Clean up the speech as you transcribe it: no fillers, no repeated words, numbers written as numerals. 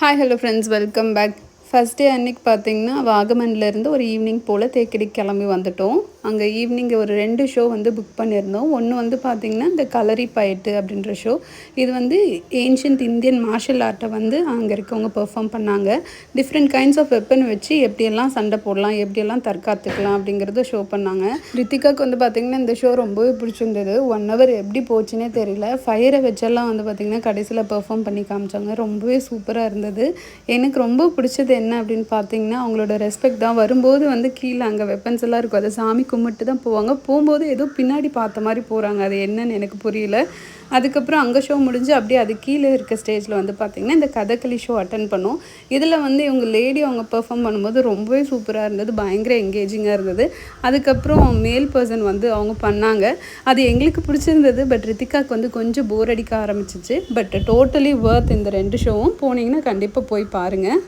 Hi hello friends, welcome back. First day அன்றைக்கி பார்த்திங்கன்னா வாகமன்லேருந்து ஒரு ஈவினிங் போல் தேக்கடிக்கு கிளம்பி வந்துட்டோம். அங்கே ஈவினிங் ஒரு 2 ஷோ புக் பண்ணியிருந்தோம். ஒன்று பார்த்திங்கன்னா இந்த கலரி பயட்டு அப்படின்ற ஷோ. இது ஏன்ஷியன்ட் இந்தியன் மார்ஷல் ஆர்ட்டை அங்கே இருக்கவங்க பெர்ஃபார்ம் பண்ணாங்க. டிஃப்ரெண்ட் கைண்ட்ஸ் ஆஃப் வெப்பன் வச்சு எப்படியெல்லாம் சண்டை போடலாம், எப்படியெல்லாம் தற்காத்துக்கலாம் அப்படிங்கிறத ஷோ பண்ணாங்க. ரித்திகாவுக்கு பார்த்திங்கன்னா இந்த ஷோ ரொம்பவே பிடிச்சிருந்தது. 1 hour எப்படி போச்சுன்னே தெரியல. ஃபயரை வச்செல்லாம் பார்த்திங்கன்னா கடைசியில் பெர்ஃபார்ம் பண்ணி காமிச்சாங்க. ரொம்பவே சூப்பராக இருந்தது. எனக்கு ரொம்ப பிடிச்சது என்ன அப்படின்னு பார்த்தீங்கன்னா அவங்களோட ரெஸ்பெக்ட் தான். வரும்போது கீழே அங்கே வெப்பன்ஸ் எல்லாம் இருக்கும், அதை சாமி கும்பிட்டு தான் போவாங்க. போகும்போது ஏதோ பின்னாடி பார்த்த மாதிரி போகிறாங்க, அது என்னன்னு எனக்கு புரியல. அதுக்கப்புறம் அங்கே ஷோ முடிஞ்சு அப்படியே அது கீழே இருக்க ஸ்டேஜில் பார்த்திங்கன்னா இந்த கதகளி ஷோ அட்டன் பண்ணோம். இதில் இவங்க லேடி அவங்க பெர்ஃபார்ம் பண்ணும்போது ரொம்பவே சூப்பராக இருந்தது, பயங்கர என்கேஜிங்காக இருந்தது. அதுக்கப்புறம் மேல் பர்சன் அவங்க பண்ணாங்க. அது எங்களுக்கு பிடிச்சிருந்தது. பட் ரித்திகாவுக்கு கொஞ்சம் போர் அடிக்க ஆரம்பிச்சிச்சு. பட் டோட்டலி வர்த் இந்த 2 ஷோவும். போனீங்கன்னா கண்டிப்பாக போய் பாருங்கள்.